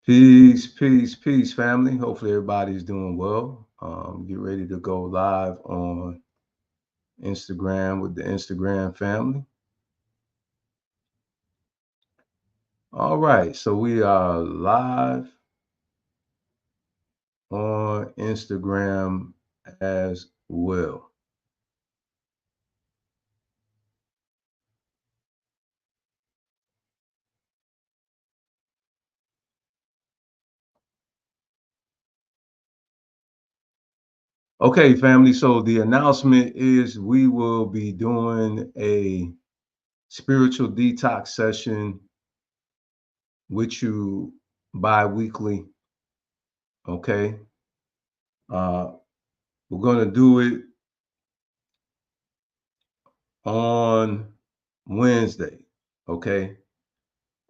Peace, peace, peace, family. Hopefully everybody's doing well. Get ready to go live on Instagram with the Instagram family. All right, so we are live on Instagram as well. Okay, family. So the announcement is we will be doing a spiritual detox session with you bi-weekly. Okay. Uh, we're going to do it on Wednesday. Okay.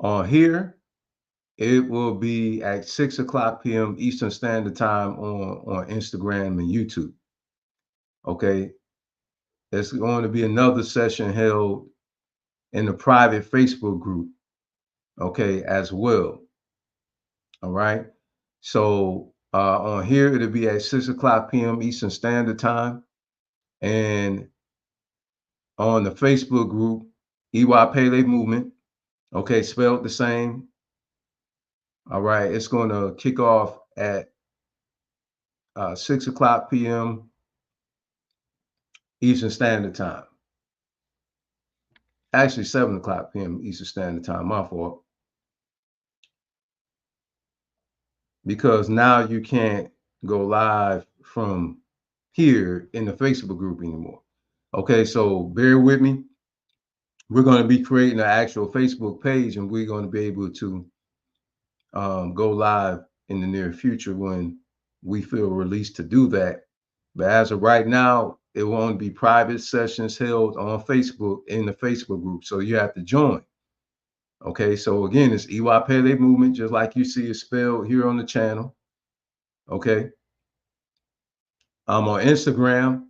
On here, it will be at 6 o'clock p.m. Eastern Standard Time on Instagram and YouTube. Okay. There's going to be another session held in the private Facebook group. Okay, as well. All right. So on here, it'll be at 6 o'clock p.m. Eastern Standard Time. And on the Facebook group, EY Pele Movement, okay, spelled the same. All right, it's going to kick off at 6 o'clock p.m. Eastern Standard Time. Actually, 7 o'clock p.m. Eastern Standard Time. My fault. Because now you can't go live from here in the Facebook group anymore. Okay, so bear with me. We're going to be creating an actual Facebook page, and we're going to be able to go live in the near future when we feel released to do that. But as of right now, it will only be private sessions held on Facebook in the Facebook group. So you have to join. Okay, so again, it's EY Pele Movement, just like you see it spelled here on the channel. Okay. On Instagram,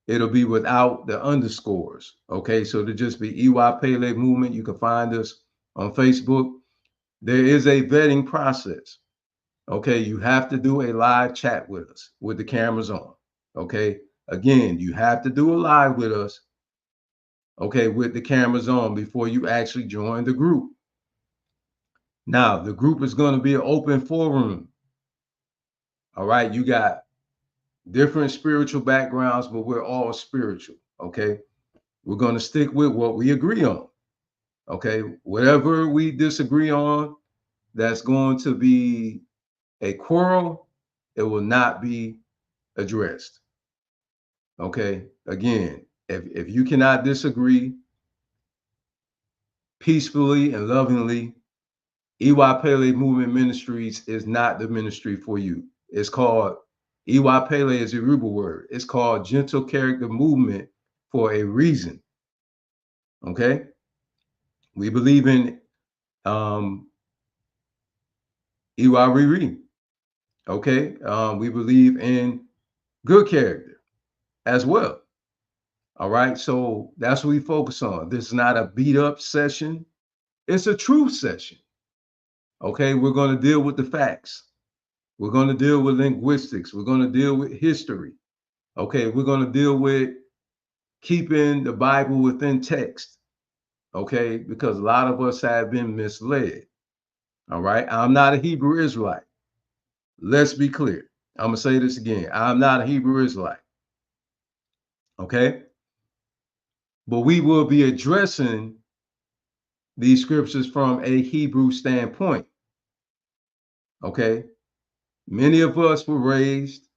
it'll be without the underscores. Okay, so to just be EY Pele Movement. You can find us on Facebook. There is a vetting process. Okay, you have to do a live chat with us with the cameras on. Okay, again, you have to do a live with us. Okay, with the cameras on before you actually join the group. Now, the group is going to be an open forum. All right, you got different spiritual backgrounds, but we're all spiritual. Okay, we're going to stick with what we agree on. Okay, whatever we disagree on, that's going to be a quarrel, it will not be addressed. Okay, again, if you cannot disagree peacefully and lovingly, EY Pele Movement Ministries is not the ministry for you. It's called, EY Pele is a Yoruba word. It's called Gentle Character Movement for a reason. Okay, we believe in EY Riri. Okay, we believe in good character as well. All right, so that's what we focus on. This is not a beat up session, it's a truth session. Okay, we're going to deal with the facts, we're going to deal with linguistics, we're going to deal with history. Okay, we're going to deal with keeping the Bible within text. Okay, because a lot of us have been misled. All right, I'm not a Hebrew Israelite. Let's be clear. I'm going to say this again. I'm not a Hebrew Israelite. Okay, but we will be addressing these scriptures from a Hebrew standpoint. Okay, many of us were raised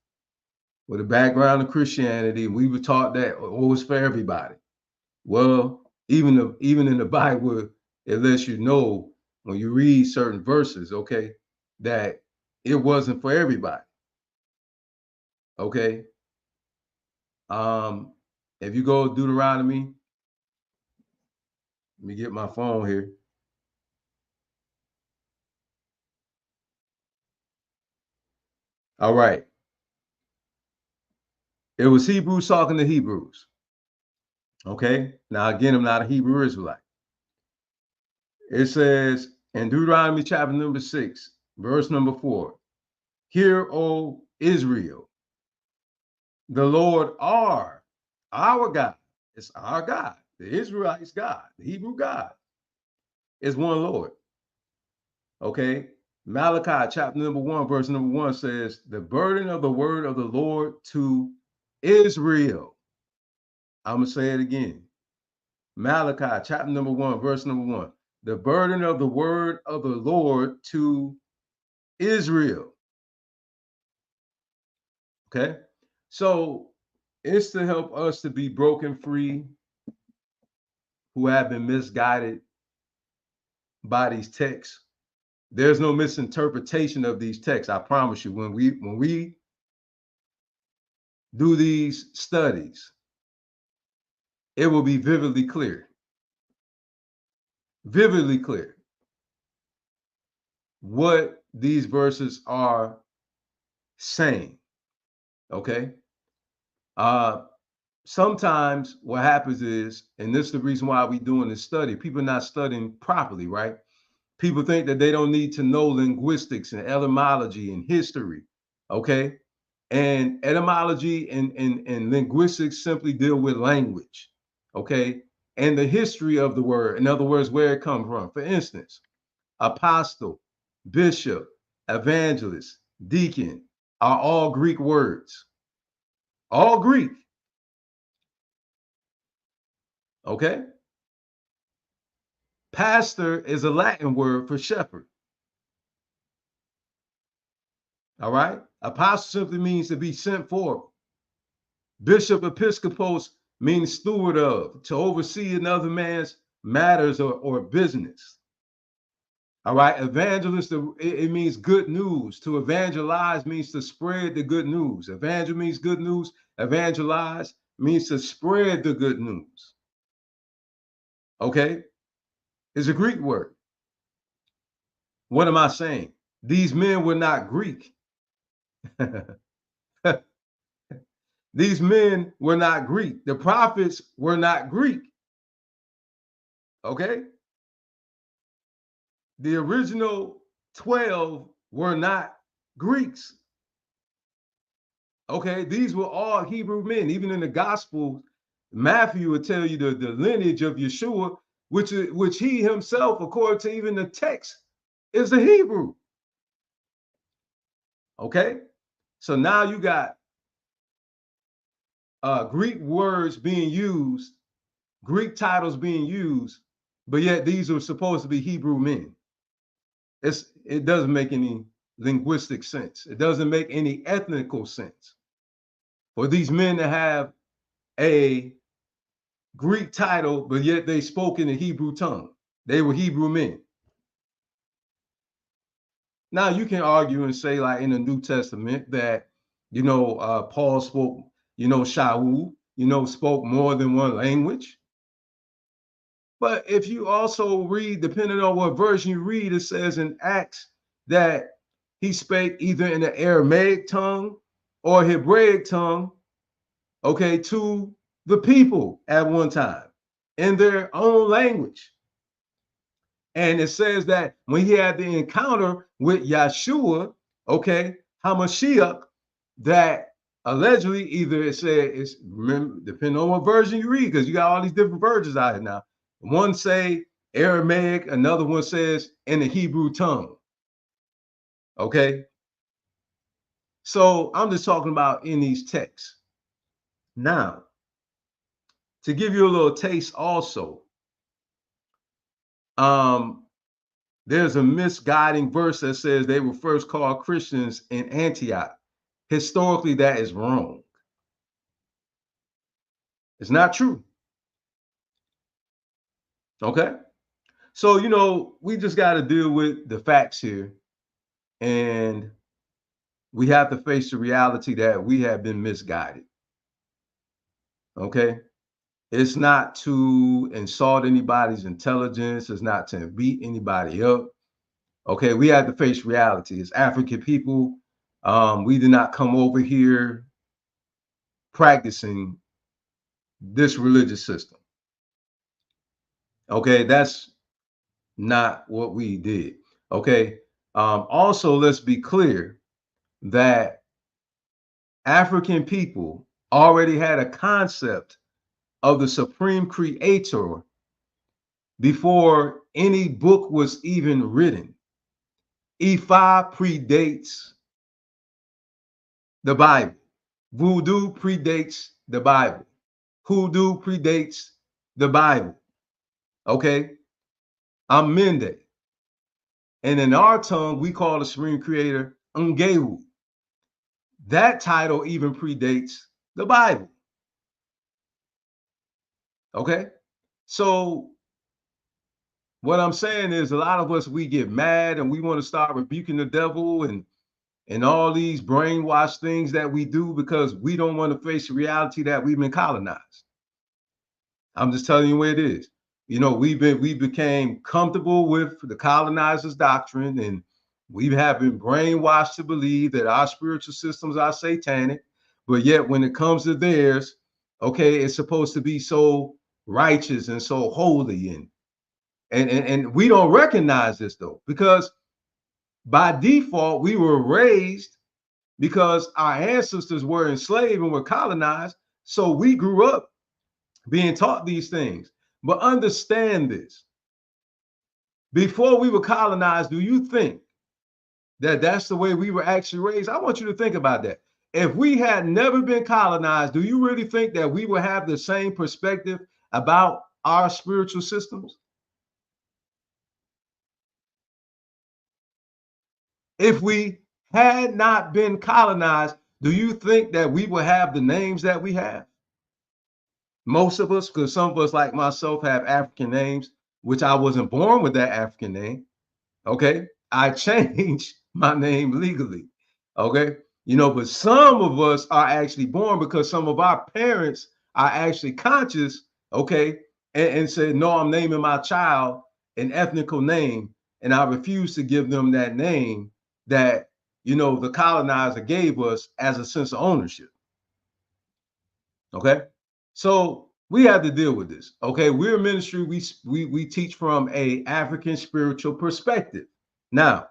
with a background of Christianity. We were taught that it was for everybody. Well, even in the Bible, it lets you know when you read certain verses, okay, that it wasn't for everybody. Okay. Um, if you go Deuteronomy, let me get my phone here. All right. It was Hebrews talking to Hebrews. Okay. Now, again, I'm not a Hebrew Israelite. It says in Deuteronomy chapter number 6, Verse number 4. Hear, O Israel, the Lord our God. It's our God. The Israelites' God, the Hebrew God, is one Lord. Okay. Malachi chapter number 1, verse number 1 says, the burden of the word of the Lord to Israel. I'm going to say it again. Malachi chapter number 1, verse number 1. The burden of the word of the Lord to Israel. Okay. So it's to help us to be broken free who have been misguided by these texts. There's no misinterpretation of these texts. I promise you, when we do these studies, it will be vividly clear. Vividly clear what these verses are saying. Okay. Sometimes what happens is, and this is the reason why we're doing this study, people are not studying properly, right? People think that they don't need to know linguistics and etymology and history. Okay. And etymology and linguistics simply deal with language. Okay. And the history of the word, in other words, where it comes from. For instance, apostle, bishop, evangelist, deacon are all Greek words. All Greek. Okay. Pastor is a Latin word for shepherd. All right. Apostle simply means to be sent forth. Bishop episcopos means steward of, to oversee another man's matters or business. All right. Evangelist, it means good news. To evangelize means to spread the good news. Evangel means good news. Evangelize means to spread the good news. Okay. It's a Greek word. What am I saying? These men were not Greek. These men were not Greek. The prophets were not Greek. Okay. The original 12 were not Greeks. Okay. These were all Hebrew men. Even in the Gospels, Matthew would tell you the lineage of Yeshua, which he himself, according to even the text, is a Hebrew. Okay. So now you got Greek words being used, Greek titles being used, but yet these are supposed to be Hebrew men. It doesn't make any linguistic sense. It doesn't make any ethnical sense for these men to have a Greek title, but yet they spoke in the Hebrew tongue. They were Hebrew men. Now you can argue and say, like in the New Testament, that Paul spoke, Shaul, spoke more than one language. But if you also read, depending on what version you read, it says in Acts that he spake either in the Aramaic tongue or Hebraic tongue, okay, to the people at one time in their own language. And it says that when he had the encounter with Yeshua, okay, Hamashiach, that allegedly either it said, remember, depending on what version you read, because you got all these different versions out here now. One say Aramaic, another one says in the Hebrew tongue. Okay. So I'm just talking about in these texts. Now, to give you a little taste also, there's a misguiding verse that says they were first called Christians in Antioch. Historically, that is wrong. It's not true. Okay. So, we just got to deal with the facts here. And we have to face the reality that we have been misguided. Okay. It's not to insult anybody's intelligence. It's not to beat anybody up. Okay. We have to face reality. As African people, we did not come over here practicing this religious system. Okay. That's not what we did. Okay. Also, let's be clear that African people already had a concept of the supreme creator before any book was even written. Ifa predates the Bible. Voodoo predates the Bible. Hoodoo predates the Bible. Okay? I'm Mende. And in our tongue, we call the supreme creator Ngewu. That title even predates the Bible. Okay? So what I'm saying is a lot of us, we get mad and we want to start rebuking the devil and all these brainwashed things that we do because we don't want to face the reality that we've been colonized. I'm just telling you where it is. You know, we became comfortable with the colonizers' doctrine, and we have been brainwashed to believe that our spiritual systems are satanic. But yet, when it comes to theirs, okay, it's supposed to be so righteous and so holy, and we don't recognize this though, because by default we were raised because our ancestors were enslaved and were colonized. So we grew up being taught these things. But understand this, before we were colonized, do you think that that's the way we were actually raised? I want you to think about that. If we had never been colonized, do you really think that we would have the same perspective about our spiritual systems? If we had not been colonized, do you think that we would have the names that we have? Most of us, because some of us, like myself, have African names, which I wasn't born with that African name. Okay. I changed my name legally. Okay. You know, but some of us are actually born because some of our parents are actually conscious. Okay. And said, no, I'm naming my child an ethnical name. And I refuse to give them that name that, you know, the colonizer gave us as a sense of ownership. Okay. So we have to deal with this. Okay. We're a ministry. We teach from a African spiritual perspective. Now,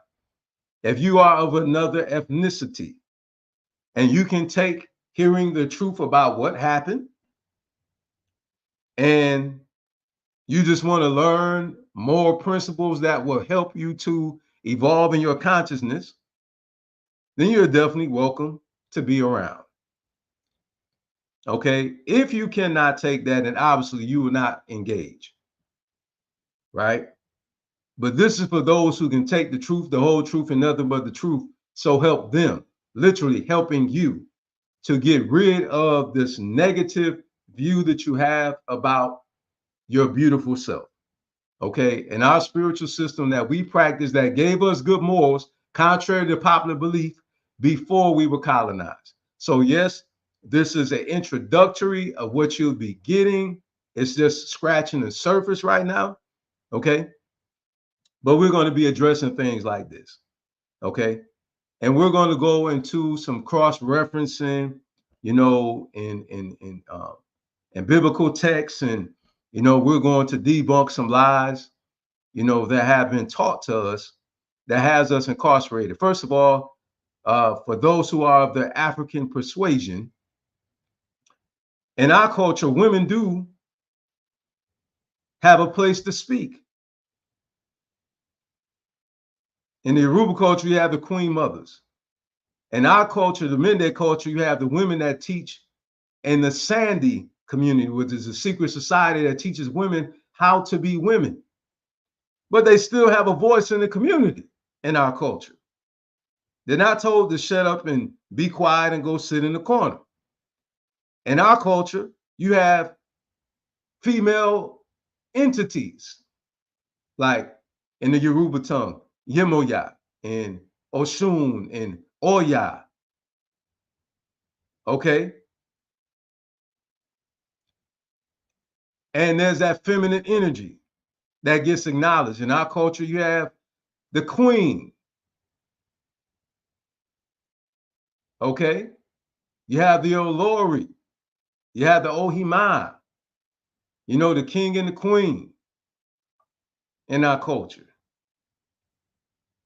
if you are of another ethnicity and you can take hearing the truth about what happened and you just want to learn more principles that will help you to evolve in your consciousness, then you're definitely welcome to be around. Okay. If you cannot take that, then obviously you will not engage. Right. But this is for those who can take the truth, the whole truth, and nothing but the truth. So help them, literally helping you to get rid of this negative view that you have about your beautiful self. Okay. And our spiritual system that we practice that gave us good morals, contrary to popular belief, before we were colonized. So, yes, this is an introductory of what you'll be getting. It's just scratching the surface right now. Okay. But we're going to be addressing things like this. Okay. And we're going to go into some cross-referencing, you know, in biblical texts, and you know, we're going to debunk some lies, you know, that have been taught to us that has us incarcerated. First of all, for those who are of the African persuasion, in our culture, women do have a place to speak. In the Yoruba culture, you have the queen mothers. In our culture, the Mende culture, you have the women that teach in the Sandy community, which is a secret society that teaches women how to be women. But they still have a voice in the community in our culture. They're not told to shut up and be quiet and go sit in the corner. In our culture, you have female entities, like in the Yoruba tongue, Yemoya and Oshun and Oya. Okay. And there's that feminine energy that gets acknowledged. In our culture, you have the queen. Okay. You have the Olori. You have the Ohima. You know, the king and the queen in our culture.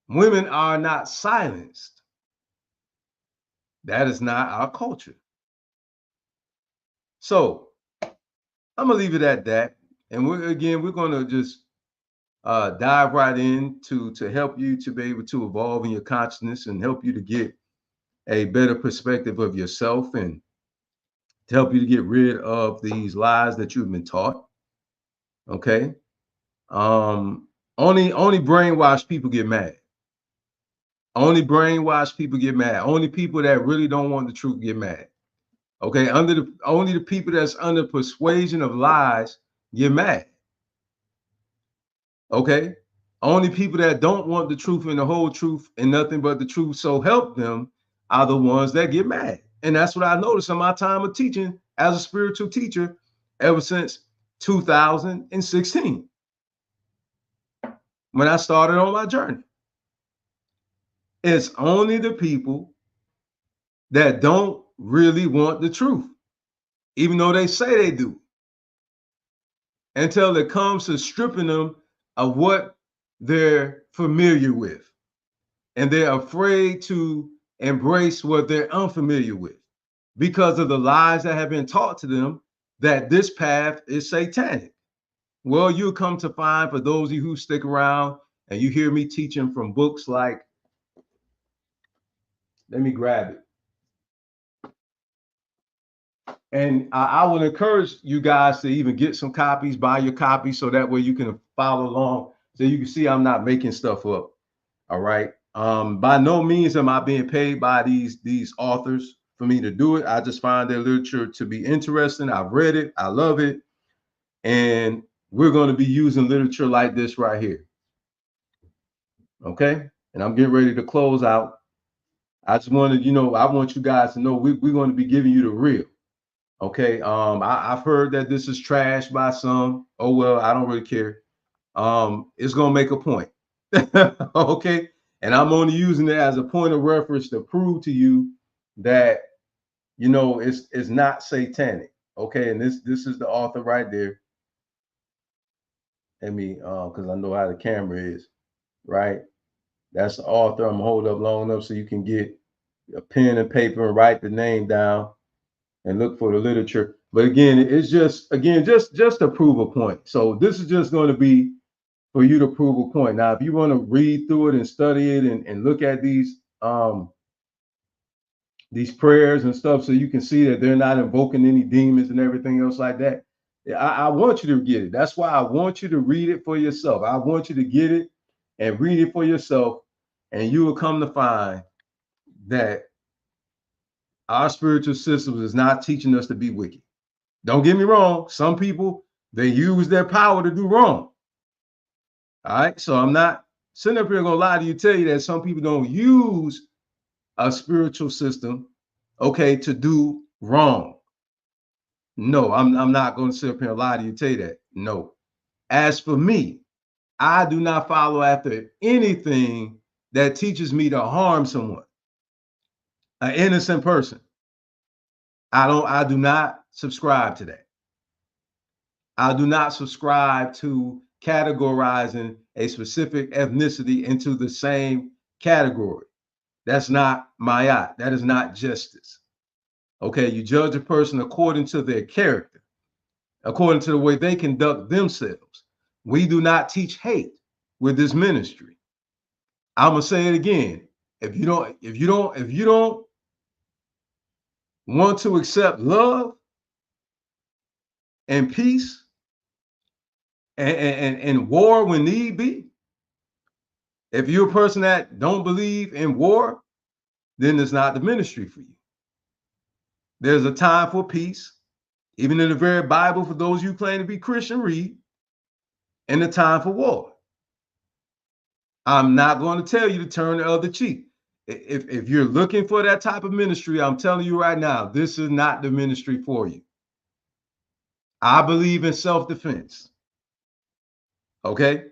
Women are not silenced. That is not our culture. So I'm gonna leave it at that. And we're gonna just dive right in to help you to be able to evolve in your consciousness and help you to get a better perspective of yourself and to help you to get rid of these lies that you've been taught. Okay. Um, only brainwashed people get mad. Only brainwashed people get mad. Only people that really don't want the truth get mad. Okay. Only the people that's under persuasion of lies get mad. Okay. Only people that don't want the truth and the whole truth and nothing but the truth, so help them, are the ones that get mad. And that's what I noticed in my time of teaching as a spiritual teacher ever since 2016 when I started on my journey. It's only the people that don't really want the truth, even though they say they do, until it comes to stripping them of what they're familiar with. And they're afraid to embrace what they're unfamiliar with because of the lies that have been taught to them that this path is satanic. Well, you'll come to find, for those of you who stick around and you hear me teaching from books like, let me grab it. And I would encourage you guys to even get some copies, buy your copies, so that way you can follow along, so you can see I'm not making stuff up. All right. By no means am I being paid by these authors for me to do it. I just find their literature to be interesting. I've read it, I love it, and we're going to be using literature like this right here. Okay. And I'm getting ready to close out. I just wanted, I want you guys to know we're going to be giving you the real. Okay. I've heard that this is trash by some. Oh well, I don't really care. It's gonna make a point. Okay. And I'm only using it as a point of reference to prove to you that it's not satanic. Okay. And this is the author right there. Let me because I know how the camera is, right? That's the author. I'm gonna hold up long enough so you can get a pen and paper and write the name down and look for the literature. But again, it's just to prove a point. So this is just going to be for you to prove a point. Now, if you want to read through it and study it and look at these prayers and stuff, so you can see that they're not invoking any demons and everything else like that, I want you to get it. That's why I want you to read it for yourself. I want you to get it and read it for yourself, and you will come to find that our spiritual systems is not teaching us to be wicked. Don't get me wrong. Some people, they use their power to do wrong. All right. So I'm not sitting up here gonna lie to you, tell you that some people don't use a spiritual system, okay, to do wrong. No, I'm not gonna sit up here and lie to you, tell you that. No. As for me, I do not follow after anything that teaches me to harm someone, an innocent person. I do not subscribe to that. I do not subscribe to categorizing a specific ethnicity into the same category. That's not mayat. That is not justice. Okay, you judge a person according to their character, according to the way they conduct themselves. We do not teach hate with this ministry. I'm gonna say it again. If you don't want to accept love and peace and war when need be, if you're a person that don't believe in war, then it's not the ministry for you. There's a time for peace, even in the very Bible, for those you claim to be Christian, read, and a time for war. I'm not going to tell you to turn the other cheek. If you're looking for that type of ministry, I'm telling you right now, this is not the ministry for you. I believe in self-defense. Okay.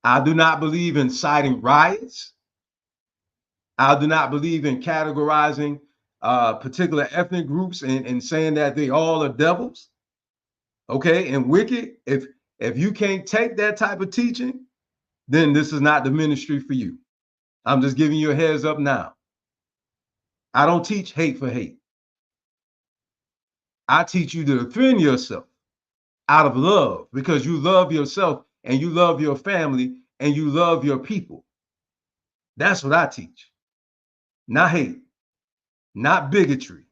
I do not believe in inciting riots. I do not believe in categorizing particular ethnic groups and saying that they all are devils. Okay. And wicked. If you can't take that type of teaching, then this is not the ministry for you. I'm just giving you a heads up now. I don't teach hate for hate. I teach you to defend yourself out of love because you love yourself and you love your family and you love your people. That's what I teach. Not hate, not bigotry,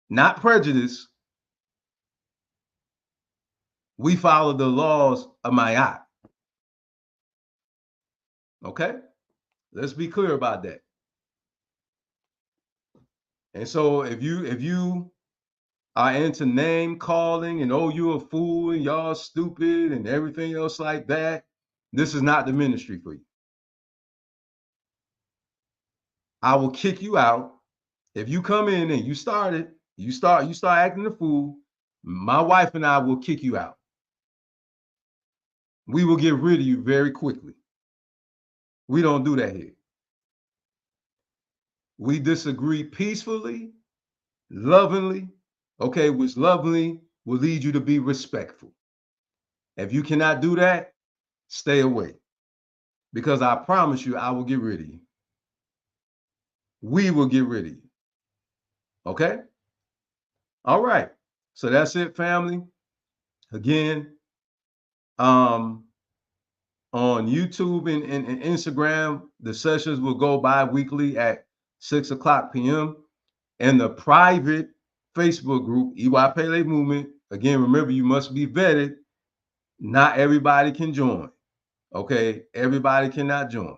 not prejudice. We follow the laws of Ma'at. Okay? Let's be clear about that. And so if you are into name calling and oh, you a fool and y'all stupid and everything else like that, this is not the ministry for you. I will kick you out. If you come in and you start acting a fool, my wife and I will kick you out. We will get rid of you very quickly. We don't do that here. We disagree peacefully, lovingly, okay, which lovingly will lead you to be respectful. If you cannot do that, stay away. Because I promise you, I will get rid of you. We will get rid of you. Okay? All right. So that's it, family. Again, on YouTube and Instagram, the sessions will go bi-weekly at 6:00 p.m. And the private Facebook group, EY Pele Movement, again, remember, you must be vetted. Not everybody can join. Okay? Everybody cannot join.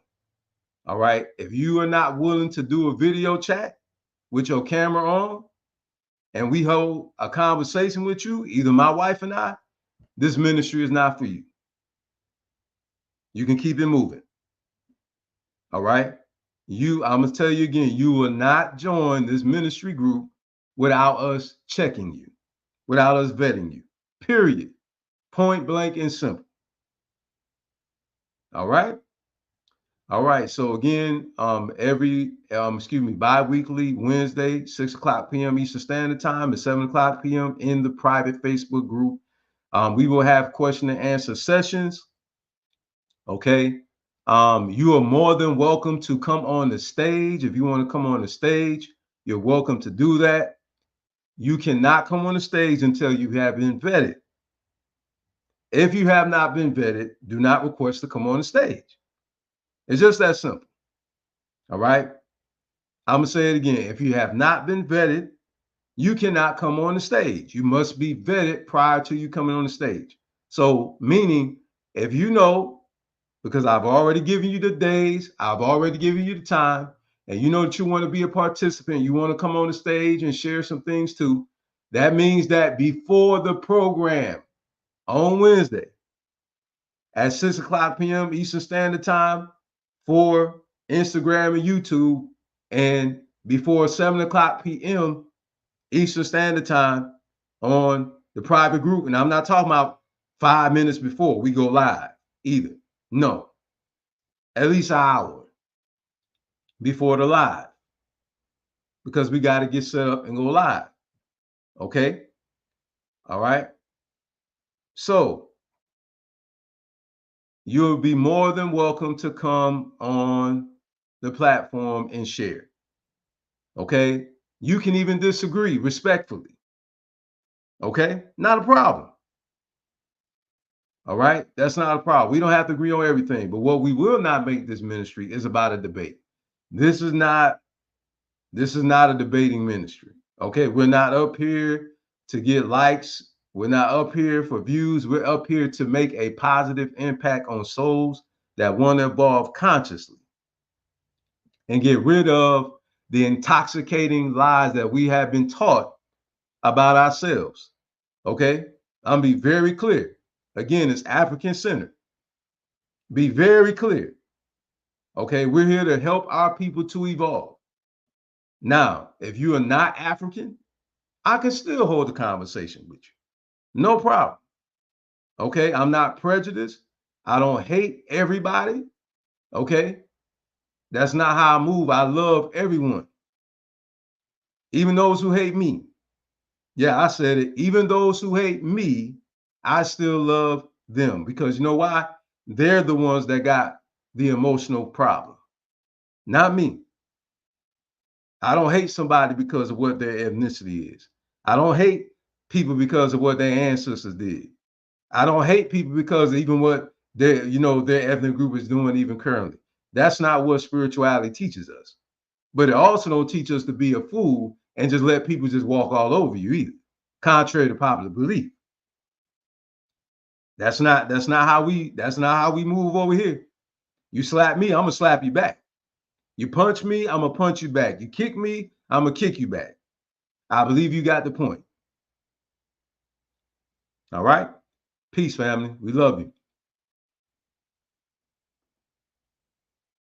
All right? If you are not willing to do a video chat with your camera on, and we hold a conversation with you, either my wife and I, this ministry is not for you. You can keep it moving. All right? I'm going to tell you again, you will not join this ministry group without us checking you, without us vetting you, period. Point blank and simple. All right? All right. So again, bi-weekly, Wednesday, 6:00 p.m. Eastern Standard Time, at 7:00 p.m. in the private Facebook group. We will have question and answer sessions. Okay. You are more than welcome to come on the stage. If you want to come on the stage, you're welcome to do that. You cannot come on the stage until you have been vetted. If you have not been vetted, do not request to come on the stage. It's just that simple. All right. I'm going to say it again. If you have not been vetted, you cannot come on the stage. You must be vetted prior to you coming on the stage. So, meaning, if you know, because I've already given you the days, I've already given you the time, and you know that you want to be a participant, you want to come on the stage and share some things too, that means that before the program on Wednesday at 6:00 p.m. Eastern Standard Time for Instagram and YouTube, and before 7:00 p.m. Eastern Standard Time on the private group. And I'm not talking about 5 minutes before we go live either. No, at least an hour before the live, because we got to get set up and go live. Okay. All right. So you'll be more than welcome to come on the platform and share. Okay. You can even disagree respectfully. Okay. Not a problem. All right. That's not a problem. We don't have to agree on everything. But what we will not make this ministry is about a debate. This is not a debating ministry. Okay. We're not up here to get likes. We're not up here for views. We're up here to make a positive impact on souls that want to evolve consciously and get rid of the intoxicating lies that we have been taught about ourselves. Okay. I'm be very clear. Again, it's African centered. Be very clear. Okay. We're here to help our people to evolve. Now, if you are not African, I can still hold a conversation with you. No problem. Okay. I'm not prejudiced. I don't hate everybody. Okay. That's not how I move. I love everyone, even those who hate me. Yeah, I said it. Even those who hate me, I still love them, because you know why? They're the ones that got the emotional problem, not me. I don't hate somebody because of what their ethnicity is. I don't hate people because of what their ancestors did. I don't hate people because of even what their, their ethnic group is doing even currently. That's not what spirituality teaches us. But it also don't teach us to be a fool and just let people just walk all over you either, contrary to popular belief. That's not how we move over here. You slap me, I'm gonna slap you back. You punch me, I'm gonna punch you back. You kick me, I'm gonna kick you back. I believe you got the point. All right. Peace, family. We love you.